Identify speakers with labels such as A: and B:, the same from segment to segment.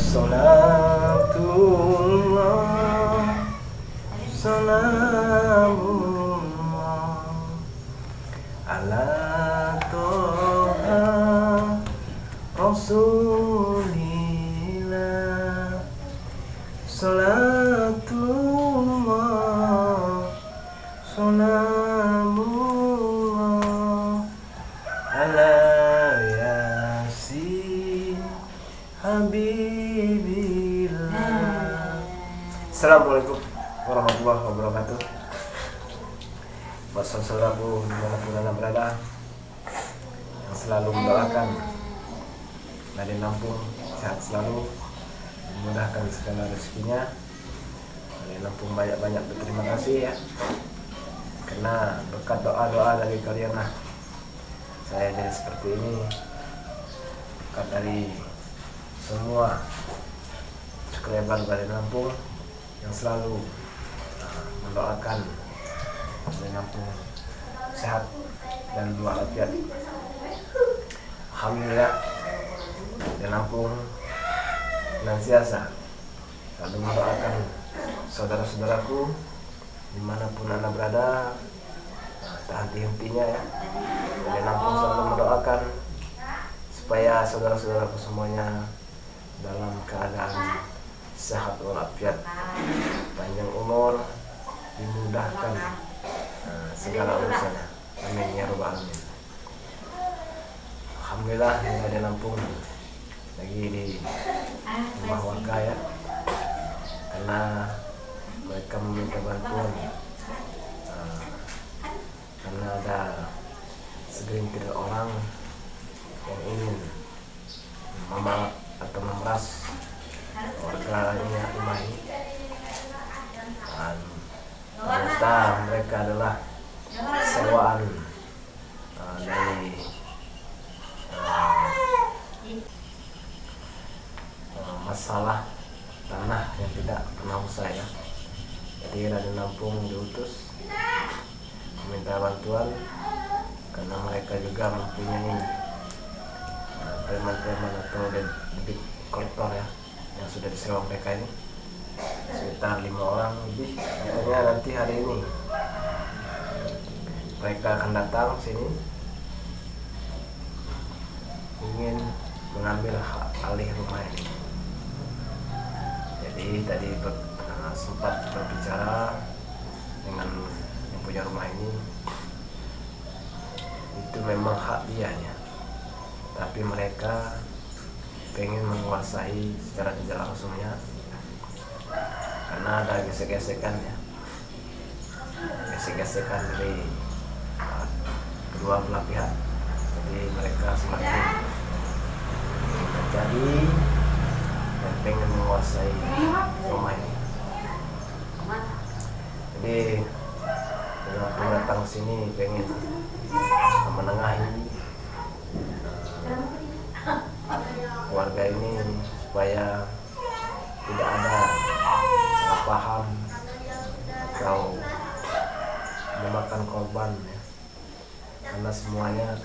A: Salatullah, salamullah ala toha rasulillah. Salatullah, salamullah ala yasin habibillah. Assalamualaikum warahmatullahi wabarakatuh. Buat saudaraku dimanapun anda berada, yang selalu mendoakan Nadine Lampung sehat selalu, memudahkan segala rezekinya. Nadine Lampung banyak-banyak berterima kasih ya, karena berkat doa-doa dari kalian lah saya jadi seperti ini. Berkat dari semua subscriber Nadine Lampung yang selalu mendoakan Nadine Lampung sehat dan walafiat. Alhamdulillah, Nadine Lampung senantiasa selalu mendoakan saudara-saudaraku dimanapun anda berada, tak henti-hentinya ya. Nadine Lampung selalu mendoakan supaya saudara-saudaraku semuanya dalam keadaan sehat walafiat, panjang umur, dimudahkan segala urusannya. Amin ya rabbal alamin. Alhamdulillah, Nadine Lampung lagi di rumah warga ya, karena mereka meminta bantuan karena ada segelintir orang yang ingin memalak atau memeras warganya rumah ini. Dan ternyata mereka adalah sewaan dari masalah tanah yang tidak pernah usai ya. Jadi Nadine Lampung diutus meminta bantuan karena mereka juga mempunyai preman-preman atau debit kolektor ya, yang sudah disewa mereka ini sekitar 5 orang lebih. Katanya nanti hari ini mereka akan datang sini ingin mengambil hak alih rumah ini. Jadi tadi sempat berbicara dengan yang punya rumah ini, itu memang hak dianya, tapi mereka pengen menguasai secara tidak langsungnya karena ada gesek-gesekan ya, gesek-gesekan dari kedua belah pihak. Jadi mereka semakin menjadi dan pengen menguasai rumah ini. Jadi dengan datang sini pengen menengahi warga ini supaya tidak ada salah paham atau memakan korban ya, karena semuanya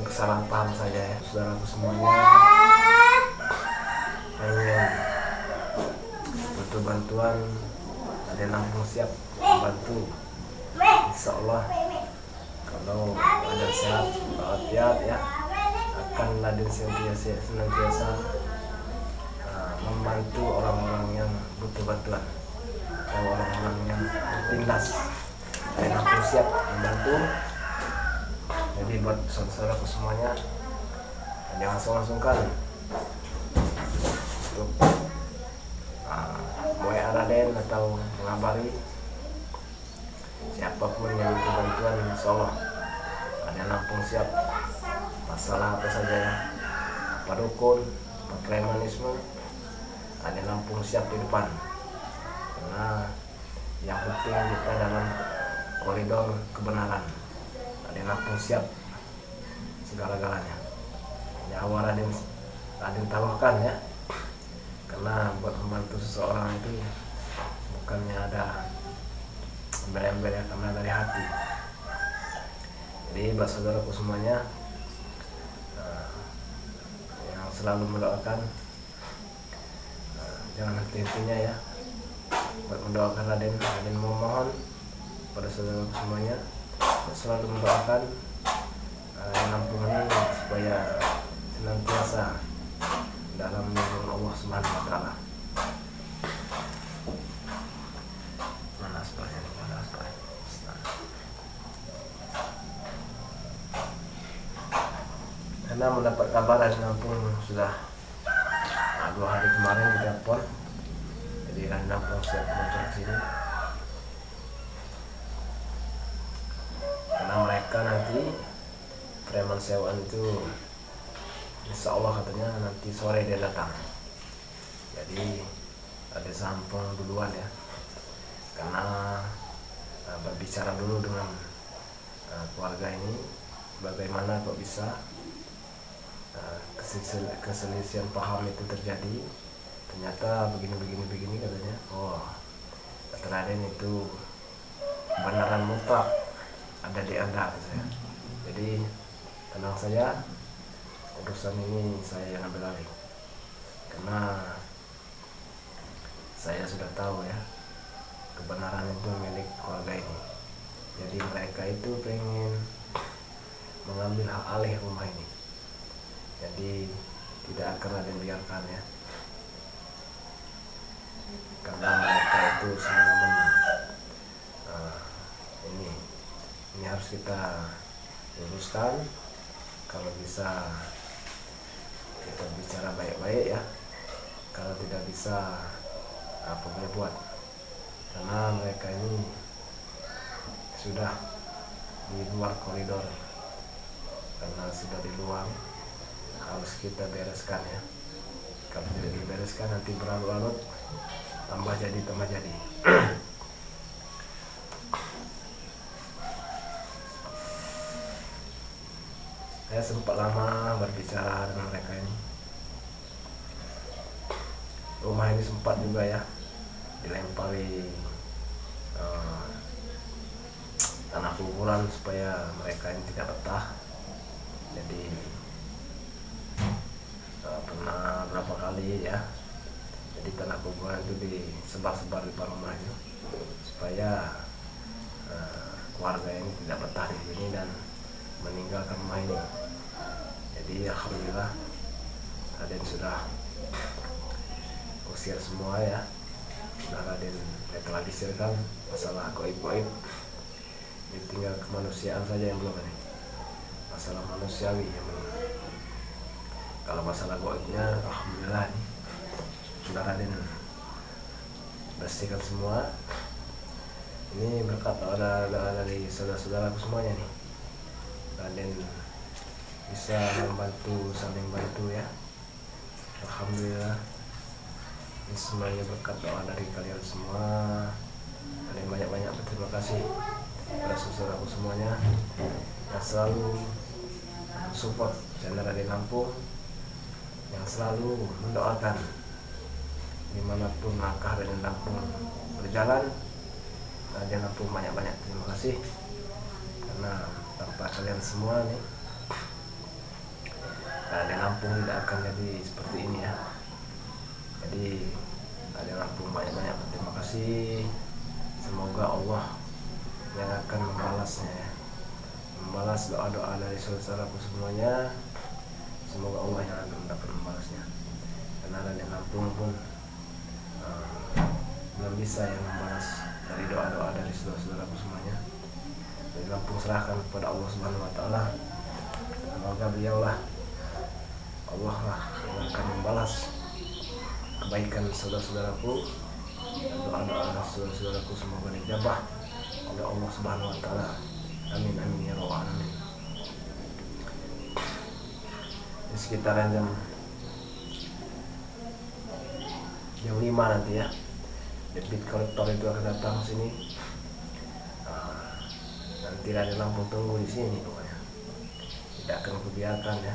A: kesalahan paham saja ya. Saudaraku semuanya pengen butuh bantuan, Nadine Lampung siap membantu. Insya Allah kalau ada sehat walafiat ya, akan Nadine senantiasa membantu orang-orang yang butuh bantuan atau orang-orang yang tertindas. Nadine Lampung siap membantu. Jadi buat saudara-saudaraku semuanya, jangan sungkan-sungkan untuk WA Raden atau mengabari siapapun yang butuh bantuan. Insya Allah Nadine Lampung siap. Masalah apa saja ya, apa dukun, apa premanisme, Nadine Lampung siap di depan. Karena yang penting kita dalam koridor kebenaran. Nadine Lampung siap segala-galanya. Nyawa Raden tawarkan ya, karena buat membantu seseorang itu bukannya ada embel-embel ya, karena dari hati. Jadi buat saudaraku semuanya yang selalu mendoakan, jangan henti-hentinya ya buat mendoakan Raden memohon pada saudara semuanya selalu mendoakan Lampung ini supaya senantiasa dalam lindungan Allah Subhanahu wa taala. Mana aspalnya? Karena mendapat kabar dari Lampung sudah 2 hari kemarin ditelepon, jadi kan Lampung siap meluncur ke sini. Karena mereka nanti preman sewaan itu insya Allah katanya nanti sore dia datang, jadi ada Sampung duluan ya, karena berbicara dulu dengan keluarga ini bagaimana kok bisa keselisihan paham itu terjadi, ternyata begini katanya. Oh, kata Raden itu kebenaran mutlak ada di Anda katanya. Jadi tenang saja, urusan ini saya yang ambil alih, karena saya sudah tahu ya kebenaran itu milik keluarga ini. Jadi mereka itu pengen mengambil hak alih rumah ini, jadi tidak akan ada yang biarkan ya, karena mereka itu semua menang. Ini harus kita luruskan. Kalau bisa kita bicara baik-baik ya, kalau tidak bisa apa boleh buat, karena mereka ini sudah di luar koridor, karena sudah di luar, harus kita bereskan ya. Kalau tidak dibereskan nanti berlarut-larut, tambah jadi Saya sempat lama berbicara dengan mereka ini. Rumah ini sempat juga ya dilempari tanah kuburan supaya mereka ini tidak betah. Jadi pernah berapa kali ya, jadi tanah kuburan itu disebar-sebar di depan rumah itu supaya keluarga ini tidak betah di sini dan meninggalkan rumah ini. Jadi alhamdulillah Raden sudah usir semua ya. Nah, Raden telah disirkan masalah goib-goib, ini tinggal kemanusiaan saja yang belum ini, masalah manusiawi yang belum. Kalau masalah goibnya alhamdulillah nih sudah Raden bersihkan semua. Ini berkat ada dari saudara-saudaraku semuanya nih, Raden bisa membantu, saling bantu ya. Alhamdulillah, ini semuanya berkat doa dari kalian semua. Kalian banyak-banyak berterima kasih pada saudaraku semuanya yang selalu support channel Raden Lampung, yang selalu mendoakan dimanapun langkah Raden Lampung berjalan. Raden Lampung banyak-banyak terima kasih, karena tanpa kalian semua nih Raden Lampung tidak akan jadi seperti ini ya. Jadi Raden Lampung banyak-banyak terima kasih. Semoga Allah yang akan membalasnya ya, membalas doa-doa dari saudaraku semuanya. Semoga Allah yang akan dapat membalasnya, karena Raden Lampung pun belum bisa yang membalas dari doa-doa dari saudara-saudaraku semuanya. Raden Lampung serahkan kepada Allah Subhanahu wa taala. Semoga beliaulah, Allah lah yang akan membalas kebaikan saudara-saudaraku, dan doa-doa saudara-saudaraku semoga dijabah oleh Allah Subhanahu wa taala. Amin amin ya rabbal alamin. Di sekitaran jam 5 nanti ya, debit kolektor itu akan datang sini. Nanti Raden Lampung tunggu di sini pokoknya. Tidak akan kubiarkan ya,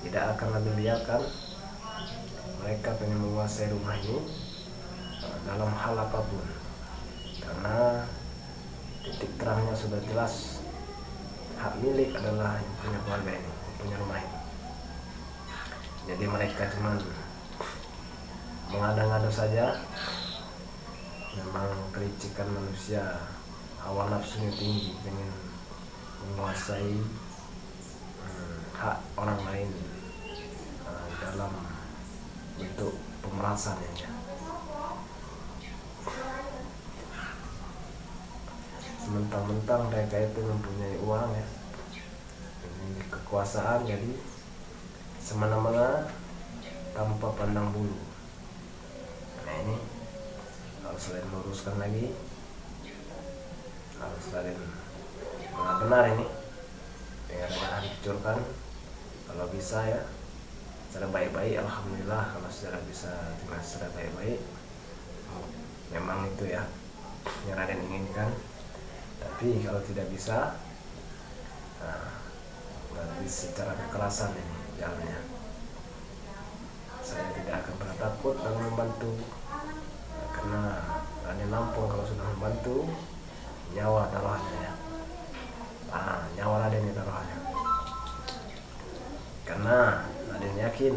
A: tidak akan kami biarkan mereka pengen menguasai rumah ini dalam hal apapun, karena titik terangnya sudah jelas, hak milik adalah yang punya keluarga ini, yang punya rumah ini. Jadi mereka cuma mengada-ngada saja. Memang kelicikan manusia, hawa nafsunya tinggi, ingin menguasai hak orang lain dalam bentuk pemerasan ya. Mentang-mentang mereka itu mempunyai uang ya, memiliki kekuasaan, jadi semena-mena tanpa pandang bulu. Nah ini harus selain meluruskan lagi, harus selain benar-benar ini dengan hancurkan kalau bisa ya, secara baik-baik. Alhamdulillah kalau secara bisa dengan secara baik-baik, memang itu ya yang Raden inginkan. Tapi kalau tidak bisa, berarti secara kekerasan ini jalannya. Saya tidak akan pernah takut dalam membantu, karena Raden Lampung kalau sudah membantu, nyawa taruhannya ya. Nyawa Raden itu taruhannya. Karena Raden yakin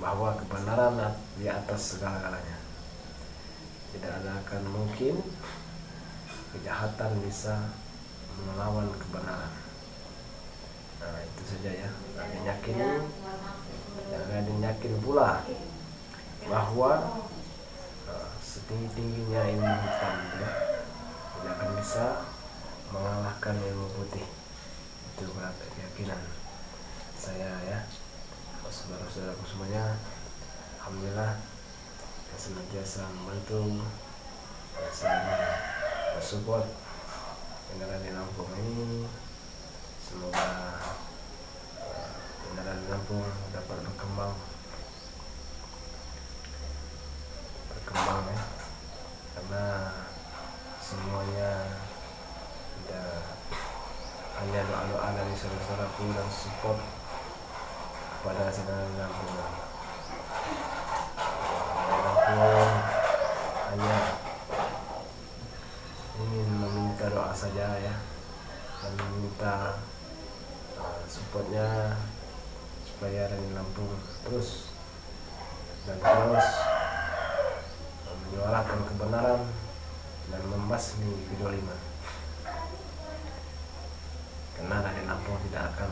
A: bahwa kebenaran di atas segala-galanya. Tidak ada akan mungkin kejahatan bisa melawan kebenaran. Nah itu saja ya. Raden yakin, dan Raden yakin pula bahwa setinggi-tingginya ilmu hitam ya, tidak akan bisa mengalahkan ilmu putih. Itu keyakinan saya ya. Saudara-saudaraku semuanya, alhamdulillah senantiasa membantu, selalu bersupport dengan Raden Lampung ini. Semoga Raden Lampung dapat berkembang ya, karena semuanya tidak hanya doa-doa dari saudara-saudaraku dan support kepada Raden Lampung. Hanya ingin meminta doa saja ya, dan meminta supportnya supaya Raden Lampung terus menyuarakan kebenaran dan membasmi kedoliman. Karena Raden Lampung tidak akan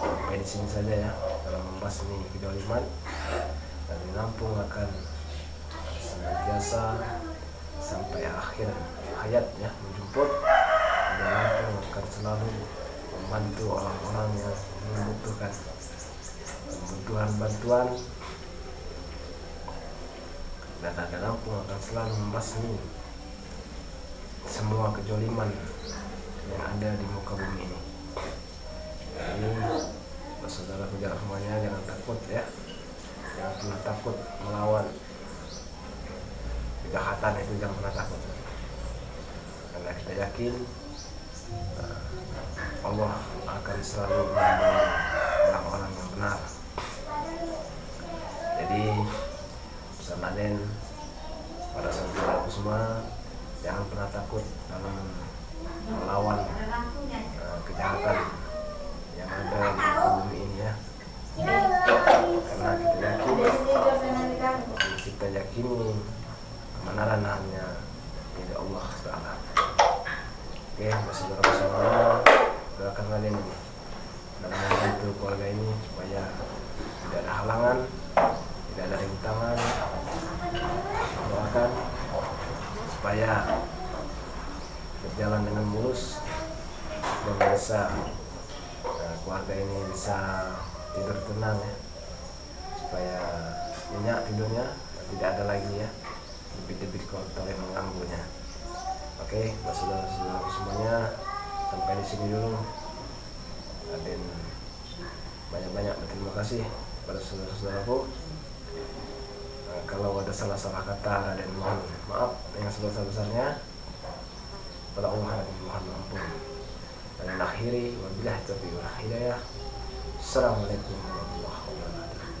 A: sampai di sini saja ya dalam membasmi kedoliman. Raden Lampung akan senantiasa sampai akhir hayatnya menjemput. Raden Lampung akan selalu membantu orang-orang yang membutuhkan bantuan, dan Raden Lampung akan selalu membasmi semua kejoliman yang ada di muka bumi ini. Jadi saudara-saudara semuanya, jangan takut ya, jangan pernah takut melawan kejahatan itu, jangan pernah takut, karena kita yakin Allah akan selalu membawa orang-orang yang benar. Jadi pesan Raden pada saudaraku semua, jangan pernah takut dalam melawan kejahatan yang ada di bumi ini ya, karena kita yakini kebenaran hanya dari Allah Taala. Oke, saudara semua, doakan Raden ini dalam membantu keluarga ini supaya tidak ada halangan, tidak ada rintangan. Doakan supaya berjalan dengan mulus dan bisa keluarga ini bisa tidur tenang ya, supaya nyenyak tidurnya, tidak ada lagi ya debit-debit kotor yang mengganggunya. Oke, saudara-saudara semuanya, sampai di sini dulu. Raden banyak-banyak berterima kasih pada saudara-saudaraku. Kalau ada salah-salah kata, Raden mohon maaf yang sebesar-besarnya. Pada Allah Raden mohon ampun. Dan akhiri wabillahi taufiq wal hidayah. Assalamualaikum warahmatullahi wabarakatuh.